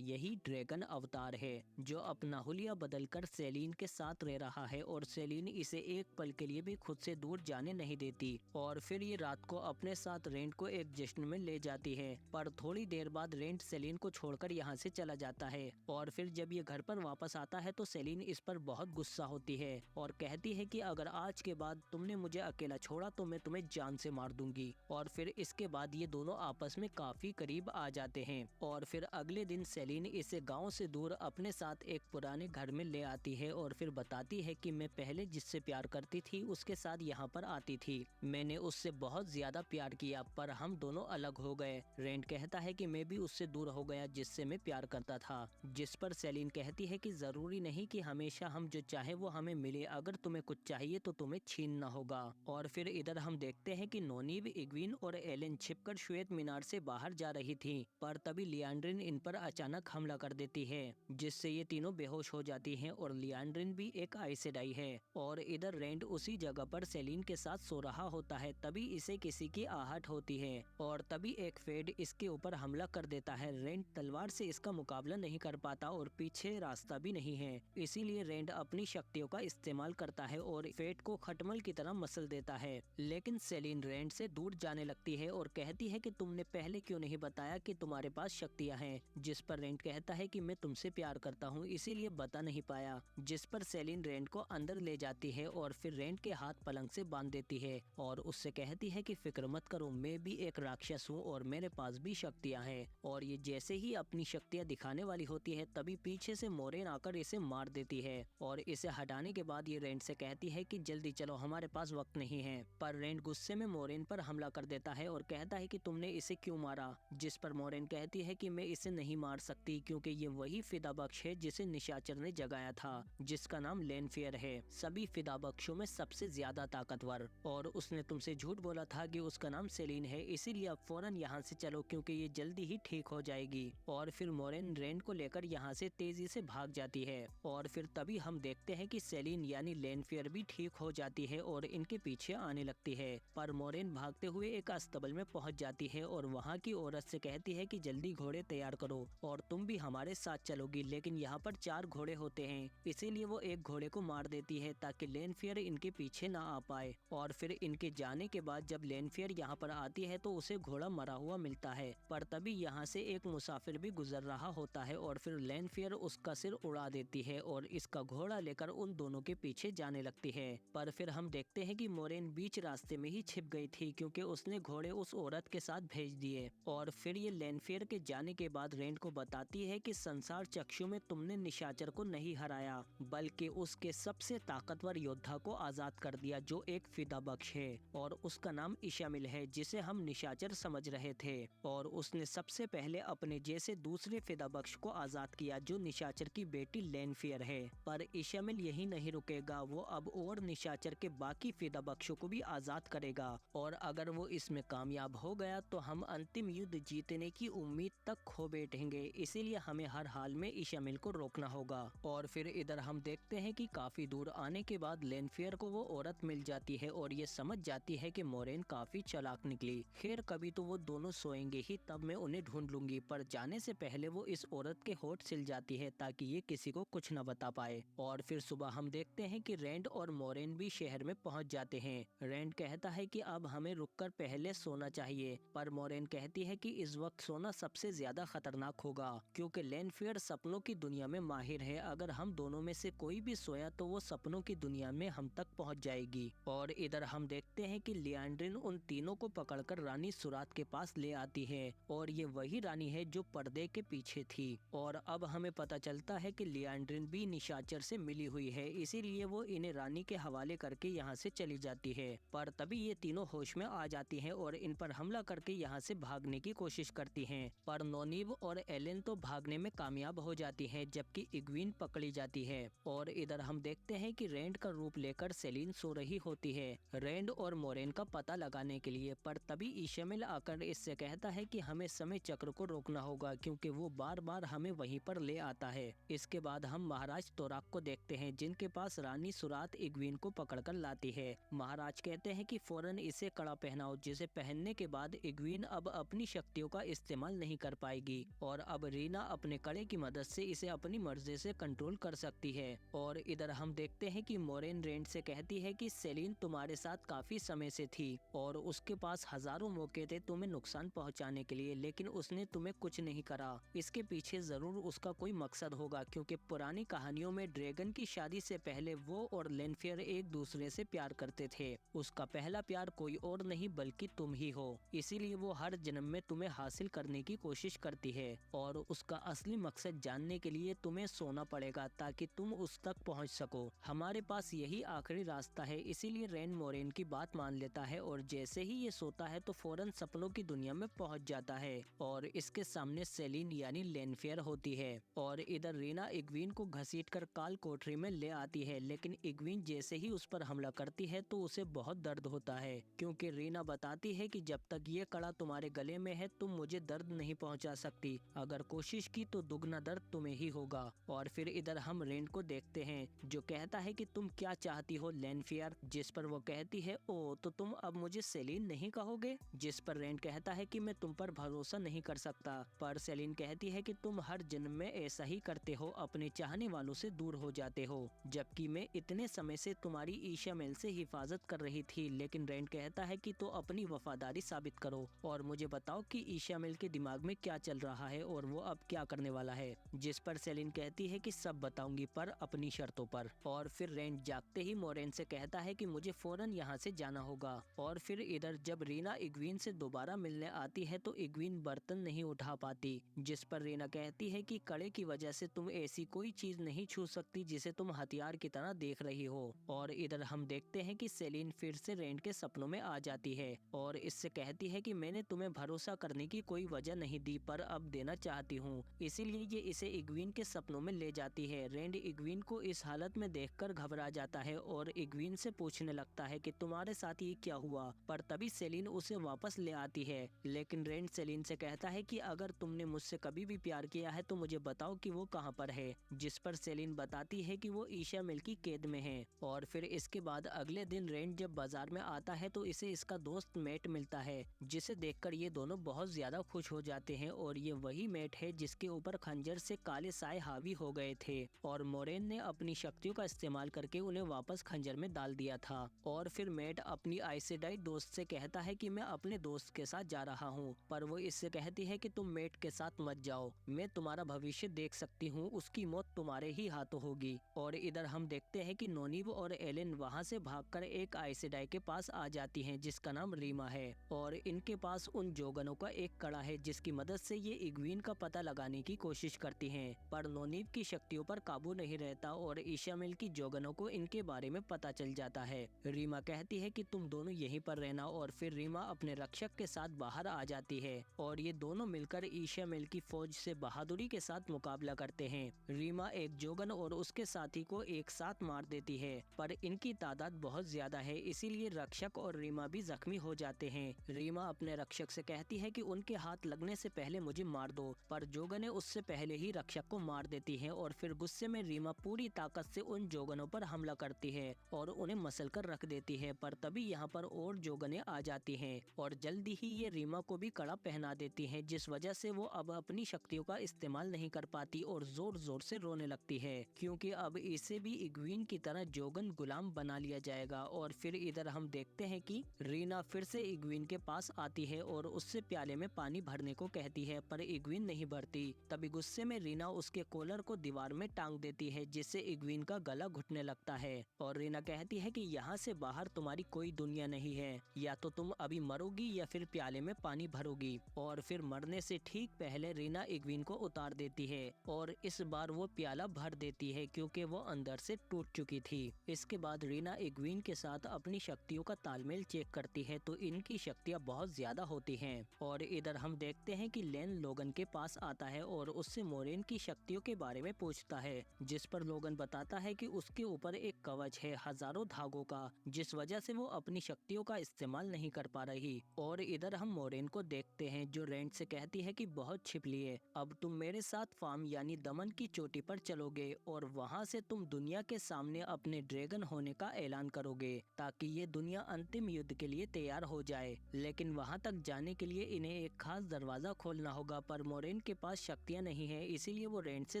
यही ड्रैगन अवतार है जो अपना हुलिया बदलकर सेलिन के साथ रह रहा है और सेलिन इसे एक पल के लिए भी खुद से दूर जाने नहीं देती। और फिर ये रात को अपने साथ रेंट को एक जश्न में ले जाती है, पर थोड़ी देर बाद रेंट सेलिन को छोड़कर यहाँ से चला जाता है। और फिर जब ये घर पर वापस आता है तो सेलिन इस पर बहुत गुस्सा होती है और कहती है कि अगर आज के बाद तुमने मुझे अकेला छोड़ा तो मैं तुम्हें जान से मार दूंगी। और फिर इसके बाद ये दोनों आपस में काफी करीब आ जाते हैं। और फिर अगले दिन सेलिन इसे गांव से दूर अपने साथ एक पुराने घर में ले आती है और फिर बताती है कि मैं पहले जिससे प्यार करती थी उसके साथ यहाँ पर आती थी। मैंने उससे बहुत ज्यादा प्यार किया पर हम दोनों अलग हो गए। रेंट कहता है कि मैं भी उससे दूर हो गया जिससे मैं प्यार करता था। जिस पर सेलिन कहती है कि जरूरी नहीं कि हमेशा हम जो चाहे वो हमें मिले, अगर तुम्हें कुछ चाहिए तो तुम्हें छीनना होगा। और फिर इधर हम देखते हैं कि नोनीब, इग्विन और एलेन छिपकर श्वेत मीनार से बाहर जा रही थी, पर तभी लियांड्रिन इन पर अचानक हमला कर देती है जिससे ये तीनों बेहोश हो जाती हैं और लियांड्रिन भी एक आइसेडाई है। और इधर रेंट उसी जगह पर सेलिन के साथ सो रहा होता है, तभी इसे किसी की आहट होती है और तभी एक फेड इसके ऊपर हमला कर देता है। रेंट तलवार से इसका मुकाबला नहीं कर पाता और पीछे रास्ता भी नहीं है, इसीलिए रेंट अपनी शक्तियों का इस्तेमाल करता है और फेड को खटमल की तरह मसल देता है। लेकिन सेलिन रेंट से दूर जाने लगती है और कहती है कि तुमने पहले क्यों नहीं बताया कि तुम्हारे पास शक्तियां हैं। जिस पर रेंट कहता है कि मैं तुमसे प्यार करता हूँ इसीलिए बता नहीं पाया। जिस पर सेलिन रेंट को अंदर ले जाती है और फिर रेंट के हाथ पलंग से बांध देती है और उससे कहती है कि फिक्र मत करो, मैं भी एक राक्षस हूँ और मेरे पास भी शक्तियाँ हैं। और ये जैसे ही अपनी शक्तियाँ दिखाने वाली होती है तभी पीछे से मोरेन आकर इसे मार देती है और इसे हटाने के बाद ये रेंट से कहती है कि जल्दी चलो, हमारे पास वक्त नहीं है। पर रेंट गुस्से में मोरेन पर हमला कर देता है और कहता है कि तुमने इसे क्यों मारा। जिस पर मोरेन कहती है कि मैं इसे नहीं मार सकती क्योंकि ये वही फिदा बख्श है जिसे निशाचर ने जगाया था, जिसका नाम लेनफेयर है, सभी फिदा बख्शों में सबसे ज्यादा ताकतवर। और उसने तुमसे झूठ बोला था कि उसका नाम सेलिन है, इसीलिए अब फौरन यहाँ से चलो क्योंकि ये जल्दी ही ठीक हो जाएगी। और फिर मोरेन रेंट को लेकर यहाँ से तेजी से भाग जाती है और फिर तभी हम देखते हैं कि सेलिन यानी लेनफेयर भी ठीक हो जाती है और इनके पीछे आने लगती है। पर मोरेन भागते हुए एक अस्तबल में पहुंच जाती है और वहाँ की औरत से कहती है कि जल्दी घोड़े तैयार करो और तुम भी हमारे साथ चलोगी। लेकिन यहाँ पर 4 घोड़े होते हैं, इसीलिए वो एक घोड़े को मार देती है ताकि लेनफेयर इनके पीछे ना आ पाए। और फिर इनके जाने के बाद जब लेनफेयर यहाँ पर आती है तो उसे घोड़ा मरा हुआ मिलता है, पर तभी यहाँ से एक मुसाफिर भी गुजर रहा होता है और फिर लेनफेयर उसका सिर उड़ा देती है और इसका घोड़ा लेकर उन दोनों के पीछे जाने लगती है। पर फिर हम देखते हैं कि मोरेन बीच रास्ते में ही छिप गई थी क्योंकि उसने घोड़े उस औरत के साथ भेज दिए। और फिर ये लेनफेयर के जाने के बाद रेंट को बताती है कि संसार चक्षु में तुमने निशाचर को नहीं हराया बल्कि उसके सबसे ताकतवर योद्धा को आजाद कर दिया जो एक फिदा बख्श है और उसका नाम इशामिल है जिसे हम निशाचर समझ रहे थे। और उसने सबसे पहले अपने जैसे दूसरे फिदा बख्श को आजाद किया जो निशाचर की बेटी लेनफेयर है। पर इशामिल यही नहीं रुकेगा, वो अब और निशाचर के बाकी फिदा बख्शों को भी आजाद करेगा और अगर वो इसमें कामयाब हो गया तो हम अंतिम युद्ध जीतने की उम्मीद तक खो बैठेंगे, इसीलिए हमें हर हाल में इशामिल को रोकना होगा। और फिर इधर हम देखते हैं कि काफी दूर आने के बाद लेनफेयर को वो औरत मिल जाती है और ये समझ जाती है कि मोरेन काफी चालाक निकली। खैर कभी तो वो दोनों सोएंगे ही, तब मैं उन्हें ढूंढ लूंगी। पर जाने से पहले वो इस औरत के होठ सिल जाती है ताकि ये किसी को कुछ न बता पाए। और फिर सुबह हम देखते हैं कि रेंट और मोरेन भी शहर में पहुंच जाते हैं। रेंट कहता है कि अब हमें रुककर पहले सोना चाहिए, पर मोरेन कहती है कि इस वक्त सोना सबसे ज्यादा खतरनाक होगा क्योंकि लेनफेयर सपनों की दुनिया में माहिर है। अगर हम दोनों में से कोई भी सोया तो वो सपनों की दुनिया में हम तक पहुंच जाएगी। और इधर हम देखते हैं कि लियांड्रिन उन तीनों को पकड़कर रानी सुरात के पास ले आती है और ये वही रानी है जो पर्दे के पीछे थी। और अब हमें पता चलता है कि लियांड्रिन भी निशाचर से मिली हुई है, इसीलिए वो इन्हें रानी के हवाले करके यहाँ से चली जाती है। पर तभी ये तीनों होश में आ जाती हैं और इन पर हमला करके यहाँ से भागने की कोशिश करती हैं। पर नोनीब और एलेन तो भागने में कामयाब हो जाती हैं जबकि इग्विन पकड़ी जाती है। और इधर हम देखते हैं कि रेंट का रूप लेकर सेलिन सो रही होती है रेंड और मोरेन का पता लगाने के लिए। पर तभी इशामिल आकर इससे कहता है कि हमें समय चक्र को रोकना होगा क्योंकि वो बार बार हमें वहीं पर ले आता है। इसके बाद हम महाराज तोराक को देखते हैं जिनके पास रानी सुरात इग्विन को पकड़कर लाती है। महाराज कहते हैं कि फौरन इसे कड़ा पहनाओ जिसे पहनने के बाद इग्वीन अब अपनी शक्तियों का इस्तेमाल नहीं कर पाएगी और अब रीना अपने कड़े की मदद से इसे अपनी मर्जी से कंट्रोल कर सकती है। और इधर हम देखते हैं कि मोरेन रेंड से कहती है कि सेलिन तुम्हारे साथ काफी समय से थी और उसके पास हजारों मौके थे तुम्हें नुकसान पहुंचाने के लिए, लेकिन उसने तुम्हें कुछ नहीं करा। इसके पीछे जरूर उसका कोई मकसद होगा, क्योंकि पुरानी कहानियों में ड्रैगन की शादी से पहले वो और लेनफेयर एक दूसरे से प्यार करते थे। उसका पहला प्यार कोई और नहीं बल्कि तुम ही हो, इसीलिए वो हर जन्म में तुम्हें हासिल करने की कोशिश करती है और उसका असली मकसद जानने के लिए तुम्हें सोना पड़ेगा ताकि तुम उस तक पहुंच सको। हमारे पास यही आखिरी रास्ता है। इसीलिए रेन मोरेन की बात मान लेता है और जैसे ही ये सोता है तो फौरन सपनों की दुनिया में पहुंच जाता है और इसके सामने सेलिन यानी लेनफेयर होती है। और इधर रीना इग्वीन को घसीटकर काल कोठरी में ले आती है, लेकिन इग्वीन जैसे ही उस पर हमला करती है तो उसे बहुत दर्द होता है, क्योंकि रीना बताती है कि जब तक ये कड़ा तुम्हारे गले में है तुम मुझे दर्द नहीं पहुंचा सकती, अगर कोशिश की तो दुगना दर्द तुम्हें ही होगा। और फिर इधर हम रेंड को देखते हैं जो कहता है कि तुम क्या चाहती हो लेनफेयर, जिस पर वो कहती है ओ तो तुम अब मुझे सेलिन नहीं कहोगे, जिस पर रेंड कहता है कि मैं तुम पर भरोसा नहीं कर सकता। पर सेलिन कहती है कि तुम हर जन्म में ऐसा ही करते हो, अपने चाहने वालों से दूर हो जाते हो, जबकि मैं इतने समय से तुम्हारी ईशा मेल से हिफाजत कर रही थी। लेकिन रेंड कहता है कि तो अपनी वफादारी साबित करो और मुझे बताओ कि ईशा मेल के दिमाग में क्या चल रहा है और वो अब क्या करने वाला है, जिस पर सेलिन कहती है कि सब बताऊंगी पर अपनी शर्तों पर। और फिर रेंड जागते ही मोरेन से कहता है कि मुझे फौरन यहाँ से जाना होगा। और फिर इधर जब रीना इग्वीन से दोबारा मिलने आती है तो इग्वीन बर्तन नहीं उठा पाती, जिस पर रीना कहती है कि कड़े की वजह से तुम ऐसी कोई चीज नहीं छू सकती जिसे तुम हथियार की तरह देख रही हो। और इधर हम देखते हैं कि सेलिन फिर से रेंड के सपनों में आ जाती है और इससे कहती है कि मैंने तुम्हें भरोसा करने की कोई वजह नहीं दी पर अब देना चाहती हूँ, इसीलिए ये इसे इग्वीन के सपनों में ले जाती है। रेंड इग्वीन को इस हालत में देखकर घबरा जाता है और इग्वीन से पूछने लगता है कि तुम्हारे साथ ये क्या हुआ, पर तभी सेलिन उसे वापस ले आती है। लेकिन रेंड सेलिन से कहता है कि अगर तुमने मुझसे कभी भी प्यार किया है तो मुझे बताओ कि वो कहाँ पर है, जिस पर सेलिन बताती है कि वो ईशा मिल की कैद में है। और फिर इसके बाद अगले दिन रेंड जब बाजार में आता है तो इसे इसका दोस्त मैट मिलता है, जिसे देखकर ये दोनों बहुत ज्यादा खुश हो जाते हैं और ये वही मैट है जिसके ऊपर खंजर से काले साए हावी हो गए थे और मोरेन ने अपनी शक्तियों का इस्तेमाल करके उन्हें वापस खंजर में डाल दिया था। और फिर मैट अपनी आइसेडाई दोस्त से कहता है कि मैं अपने दोस्त के साथ जा रहा हूँ, पर वो इससे कहती है कि तुम मैट के साथ मत जाओ, मैं तुम्हारा भविष्य देख सकती हूँ, उसकी मौत तुम्हारे ही हाथों होगी। और इधर हम देखते हैं कि नोनीव और एलेन वहाँ से भागकर एक आइसेडाई के पास आ जाती हैं जिसका नाम रीमा है और इनके पास उन जोगनों का एक कड़ा है जिसकी मदद से ये इग्वीन का पता लगाने की कोशिश करती हैं, पर नोनीव की शक्तियों पर काबू नहीं रहता और ईशा मिल की जोगनों को इनके बारे में पता चल जाता है। रीमा कहती है कि तुम दोनों यहीं पर रहना और फिर रीमा अपने रक्षक के साथ बाहर आ जाती है और ये दोनों मिलकर ईशा मिल की फौज से बहादुरी के साथ मुकाबला करते हैं। रीमा एक जोगन और उसके साथी को एक साथ मार देती है, पर इनकी तादाद बहुत ज्यादा है इसीलिए रक्षक और रीमा भी जख्मी हो जाते हैं। रीमा अपने रक्षक से कहती है कि उनके हाथ लगने से पहले मुझे मार दो, पर जोगने उससे पहले ही रक्षक को मार देती है और फिर गुस्से में रीमा पूरी ताकत से उन जोगनों पर हमला करती है और उन्हें मसल कर रख देती है। पर तभी यहाँ पर और जोगने आ जाती हैं और जल्दी ही ये रीमा को भी कड़ा पहना देती हैं, जिस वजह से वो अब अपनी शक्तियों का इस्तेमाल नहीं कर पाती और जोर जोर से रोने लगती है, क्योंकि अब इसे भी इग्वीन की तरह जोगन गुलाम बना लिया जाएगा। और फिर इधर हम देखते हैं कि रीना फिर से इग्वीन के पास आती है और उससे प्याले में पानी भरने को कहती है, पर इग्वीन नहीं भरती। तभी गुस्से में रीना उसके कॉलर को दीवार में टांग देती है, जिससे इग्वीन का गला घुटने लगता है और रीना कहती है कि यहाँ से बाहर तुम्हारी कोई दुनिया नहीं है, या तो तुम अभी मरोगी या फिर प्याले में पानी भरोगी। और फिर मरने से ठीक पहले रीना इग्वीन को उतार देती है और इस बार वो प्याला भर देती है क्योंकि वो अंदर से टूट चुकी थी। इसके बाद रीना इग्वीन के साथ अपनी शक्तियों का तालमेल चेक करती है तो इनकी शक्तियाँ बहुत ज्यादा होती हैं। और इधर हम देखते हैं कि लेन लोगन के पास आता है और उससे मोरेन की शक्तियों के बारे में पूछता है, जिस पर लोगन बताता है कि उसके ऊपर एक कवच है हजारों धागों का, जिस वजह से वो अपनी शक्तियों का इस्तेमाल नहीं कर पा रही। और इधर हम मोरेन को देखते हैं जो रेंड से कहती है कि बहुत छिप लिए, अब तुम मेरे साथ फार्म यानी दमन की चोटी पर चलोगे और वहाँ से तुम दुनिया के सामने अपने ड्रैगन होने का ऐलान करोगे ताकि ये दुनिया अंतिम युद्ध के लिए तैयार हो जाए। लेकिन वहाँ तक जाने के लिए इन्हें एक खास दरवाजा खोलना होगा, पर मोरेन के पास शक्तियाँ नहीं है, इसीलिए वो रेंड से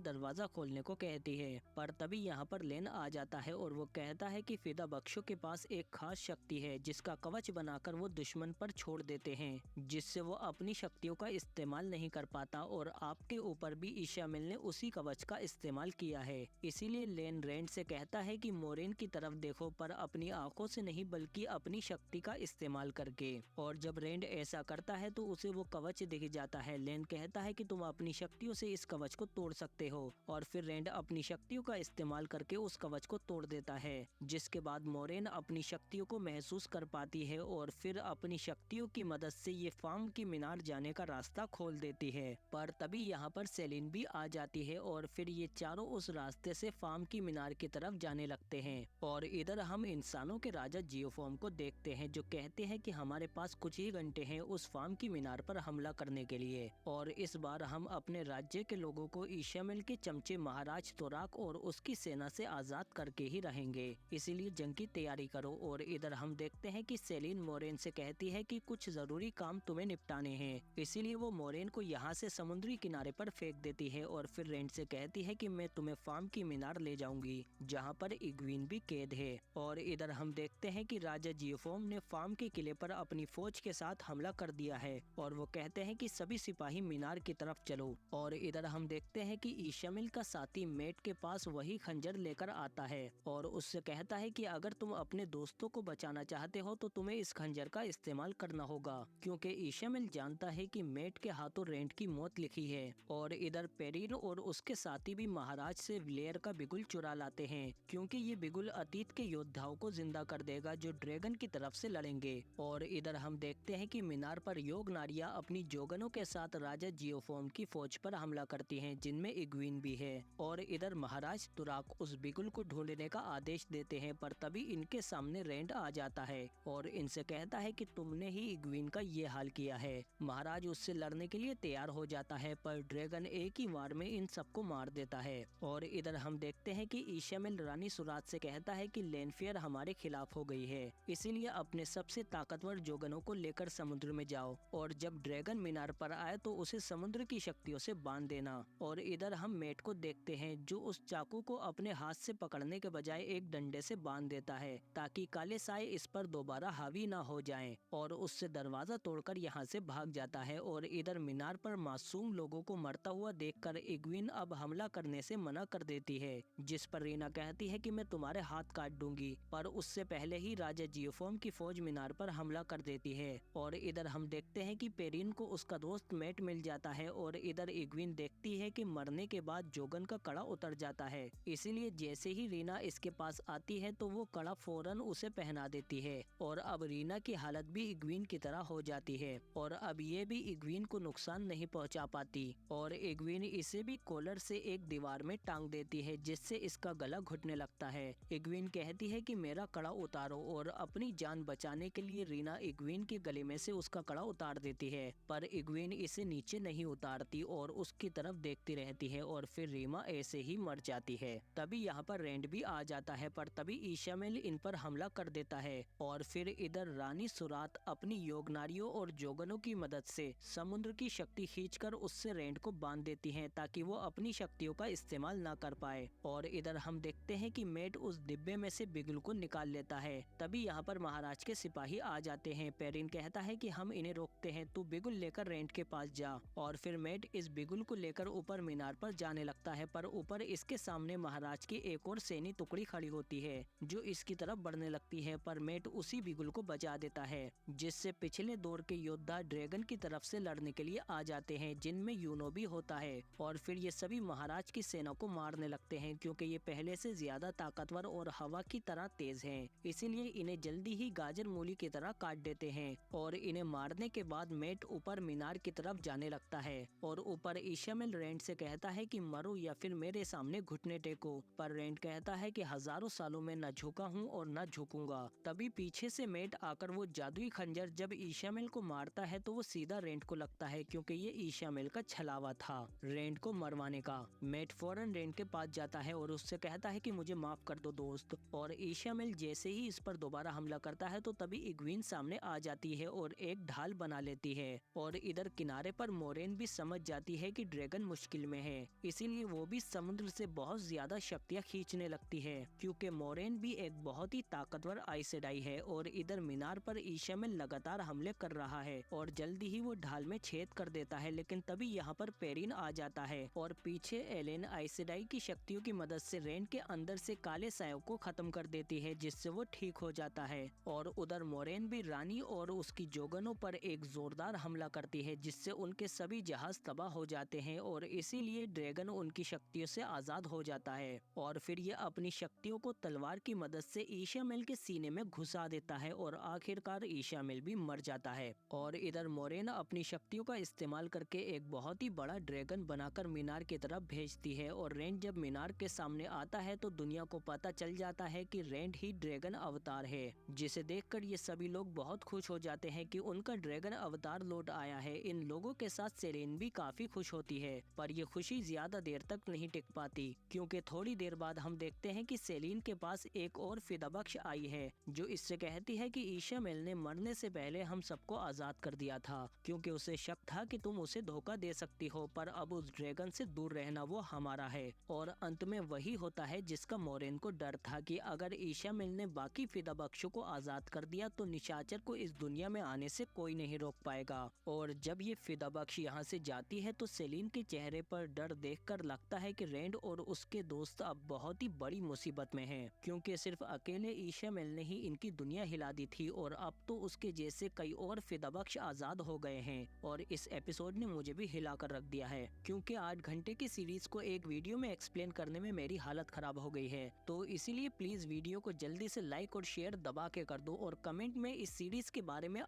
दरवाजा खोलने को कहती है। पर तभी यहाँ पर लेन आ जाता है और वो कहता है कि फिदा बख्शों के पास एक खास शक्ति है जिसका कवच बनाकर वो दुश्मन पर छोड़ देते हैं, जिससे वो अपनी शक्तियों का इस्तेमाल नहीं कर पाता, और आपके ऊपर भी ईशामिल ने उसी कवच का इस्तेमाल किया है। इसीलिए लेन रेंड से कहता है कि मोरेन की तरफ देखो, पर अपनी आंखों से नहीं बल्कि अपनी शक्ति का इस्तेमाल करके। और जब रेंड ऐसा करता है तो उसे वो कवच दिख जाता है। लेन कहता है कि तुम अपनी शक्तियों से इस कवच को तोड़ सकते हो, और फिर रेंड अपनी शक्तियों का इस्तेमाल करके उस कवच को तोड़ देता है, जिसके बाद मोरेन अपनी शक्तियों को महसूस कर पाती है और फिर अपनी शक्तियों की मदद से ये फार्म की मीनार जाने का रास्ता खोल देती है। पर तभी यहाँ पर सेलिन भी आ जाती है और फिर ये चारों उस रास्ते से फार्म की मीनार की तरफ जाने लगते हैं। और इधर हम इंसानों के राजा जियोफॉर्म को देखते हैं, जो कहते हैं कि हमारे पास कुछ ही घंटे हैं उस फार्म की मीनार पर हमला करने के लिए, और इस बार हम अपने राज्य के लोगों को ईशामिल के चमचे महाराज तोराक और उसकी सेना से आजाद करके ही रहेंगे, इसीलिए जंग की तैयारी करो। और इधर हम देखते हैं कि सेलिन मोरेन से कहती है कि कुछ जरूरी काम तुम्हें निपटाने हैं, इसीलिए वो मोरेन को यहाँ से समुद्री किनारे पर फेंक देती है और फिर रेंड से कहती है कि मैं तुम्हें फार्म की मीनार ले जाऊंगी जहाँ पर इग्वीन भी कैद है। और इधर हम देखते हैं कि राजा जियोफॉर्म ने फार्म के किले पर अपनी फौज के साथ हमला कर दिया है और वो कहते हैं कि सभी सिपाही मीनार की तरफ चलो। और इधर हम देखते हैं कि ईशामिल का साथी मेट के पास वही खंजर लेकर आता है और उससे कहता है कि अगर तुम अपने दोस्तों को बचाना चाहते हो तो तुम्हें इस खंजर का इस्तेमाल करना होगा, क्योंकि ईशामिल जानता है कि मेट के हाथों रेंड की मौत लिखी है। और इधर पेरिन और उसके साथी भी महाराज से व्लेयर का बिगुल चुरा लाते हैं, क्योंकि ये बिगुल अतीत के योद्धाओं को जिंदा कर देगा जो ड्रैगन की तरफ से लड़ेंगे। और इधर हम देखते हैं कि मीनार पर योग नारिया अपनी जोगनों के साथ राजा जियोफॉर्म की फौज पर हमला करती हैं, जिनमें इग्वीन भी है। और इधर महाराज तुराक उस बिगुल को ढूंढने का आदेश देते हैं, पर तभी इनके सामने रेंड आ जाता है और इनसे कहता है कि तुमने ही इग्वीन का ये हाल किया है। महाराज उससे लड़ने के लिए तैयार हो जाता है, पर ड्रैगन एक ही वार में इन सबको मार देता है। और इधर हम देखते हैं कि ईशामिल रानी सुरात से कहता है कि लेनफेयर हमारे खिलाफ हो गई है, इसीलिए अपने सबसे ताकतवर जोगनों को लेकर समुद्र में जाओ, और जब ड्रैगन मीनार पर आए तो उसे समुद्र की शक्तियों से बांध देना। और इधर हम मेट को देखते हैं जो उस चाकू को अपने हाथ से पकड़ने के बजाय एक डंडे से बांध देता है, ताकि काले साए इस पर दोबारा हावी ना हो जाएं, और उससे दरवाजा तोड़कर यहाँ से भाग जाता है। और इधर मीनार पर मासूम लोगों को मरता हुआ देखकर इग्वीन अब हमला करने से मना कर देती है, जिस पर रीना कहती है कि मैं तुम्हारे हाथ काट दूंगी, पर उससे पहले ही राजा जियोफॉर्म की फौज मीनार पर हमला कर देती है। और इधर हम देखते हैं कि पेरिन को उसका दोस्त मेट मिल जाता है और इधर इग्वीन देखती है कि मरने के बाद जोगन का कड़ा उतर जाता है, इसीलिए जैसे ही रीना इसके पास आती है तो वो कड़ा फौरन उसे पहना देती है। और अब रीना की हालत भी इग्वीन की तरह हो जाती है और अब ये भी इग्वीन को नुकसान नहीं पहुंचा पाती, और इग्वीन इसे भी कॉलर से एक दीवार में टांग देती है, जिससे इसका गला घुटने लगता है। इग्वीन कहती है कि मेरा कड़ा उतारो, और अपनी जान बचाने के लिए रीना इग्वीन के गले में से उसका कड़ा उतार देती है, पर इग्वीन इसे नीचे नहीं उतारती और उसकी तरफ देखती रहती है, और फिर रीमा ऐसे ही मर जाती है। तभी यहाँ पर रेंड भी आ जाता है, पर तभी ईशामिल इन पर हमला कर देता है। और फिर इधर रानी सुरात अपनी योगनारियों और जोगनों की मदद से समुद्र की शक्ति खींचकर उससे रेंड को बांध देती हैं, ताकि वो अपनी शक्तियों का इस्तेमाल ना कर पाए। और इधर हम देखते हैं कि मेट उस डिब्बे में से बिगुल को निकाल लेता है। तभी यहाँ पर महाराज के सिपाही आ जाते हैं। पेरिन कहता है कि हम इन्हें रोकते हैं, तू बिगुल लेकर रेंड के पास जा। और फिर मेट इस बिगुल को लेकर ऊपर मीनार पर जाने लगता है, पर ऊपर इसके सामने महाराज की एक और सैनी टुकड़ी खड़ी होती है जो इसकी तरफ बढ़ने लगती है, पर मेट उसी बिगुल को बचा देता है, जिससे पिछले दौर के योद्धा ड्रैगन की तरफ से लड़ने के लिए आ जाते हैं, जिनमें यूनो भी होता है। और फिर ये सभी महाराज की सेना को मारने लगते हैं, क्योंकि ये पहले से ज्यादा ताकतवर और हवा की तरह तेज हैं, इसीलिए इन्हें जल्दी ही गाजर मूली की तरह काट देते हैं। और इन्हें मारने के बाद मेट ऊपर मीनार की तरफ जाने लगता है, और ऊपर ईशामिल रेंड से कहता है कि मरो या फिर मेरे सामने घुटने टेको, पर रेंड कहता है कि हजारों सालों में न झुका हूँ और न झुकूंगा। तभी पीछे से मेट आकर वो जादुई खंजर जब ईशामिल को मारता है तो वो सीधा रेंड को लगता है, क्योंकि ये ईशामिल का छलावा था रेंड को मरवाने का। मेट फौरन रेंड के पास जाता है और उससे कहता है कि मुझे माफ कर दो दोस्त। और ईशामिल जैसे ही इस पर दोबारा हमला करता है तो तभी इग्वीन सामने आ जाती जाती है और एक ढाल बना लेती है। और इधर किनारे पर मोरेन भी समझ जाती है कि ड्रैगन मुश्किल में है, इसीलिए वो भी समुद्र से बहुत ज्यादा शक्तियाँ खींचने लगती है, क्योंकि मोरेन भी एक बहुत ही ताकतवर आइसेडाई है। और इधर मीनार पर ईशामिल लगातार हमले कर रहा है और जल्दी ही वो ढाल में छेद कर देता है। लेकिन तभी यहाँ पर पेरिन आ जाता है और पीछे एलेन आइसेडाई की शक्तियों की मदद से रेन के अंदर से काले सायों को खत्म कर देती है, जिससे वो ठीक हो जाता है। और उधर मोरेन भी रानी और उसकी जोगनों पर एक जोरदार हमला करती है, जिससे उनके सभी जहाज तबाह हो जाते हैं और इसीलिए ड्रैगन उनकी शक्तियों से आजाद हो जाता है। और फिर ये अपनी शक्तियों को तलवार की मदद से ईशामिल के सीने में घुसा देता है और आखिरकार ईशामिल भी मर जाता है। और इधर मोरेन अपनी शक्तियों का इस्तेमाल करके एक बहुत ही बड़ा ड्रैगन बनाकर मीनार की तरफ भेजती है। और रेन जब मीनार के सामने आता है तो दुनिया को पता चल जाता है कि रेन ही ड्रैगन अवतार है, जिसे देखकर ये सभी लोग बहुत खुश हो जाते हैं कि उनका ड्रैगन अवतार लौट आया है। इन लोगों के साथ सेलेन भी काफी खुश होती है, पर ये खुशी ज्यादा देर तक नहीं टिक पाती, क्योंकि थोड़ी देर बाद हम देखते हैं कि सेलीन के पास एक और फिदाबख्श आई है, जो इससे कहती है कि ईशामिल ने मरने से पहले हम सबको आजाद कर दिया था, क्योंकि उसे शक था कि तुम उसे धोखा दे सकती हो, पर अब उस ड्रैगन से दूर रहना वो हमारा है। और अंत में वही होता है जिसका मोरेन को डर था, कि अगर ईशामिल ने बाकी फिदाबख्शों को आजाद कर दिया तो निशाचर को इस दुनिया में आने से कोई नहीं रोक पाएगा। और जब ये फिदाबख्श यहाँ से जाती है तो सेलीन के चेहरे पर डर देखकर लगता है कि रेंड और उसके दोस्त अब बहुत ही बड़ी मुसीबत में हैं, क्योंकि सिर्फ अकेले ईशामिल ने ही इनकी दुनिया हिला दी थी और अब तो उसके जैसे कई और फिदाबख्श आजाद हो गए हैं। और इस एपिसोड ने मुझे भी हिला कर रख दिया है, क्योंकि 8 घंटे की सीरीज को एक वीडियो में एक्सप्लेन करने में मेरी हालत खराब हो गई है। तो इसीलिए प्लीज वीडियो को जल्दी से लाइक और शेयर दबा के कर दो और कमेंट में इस सीरीज के बारे में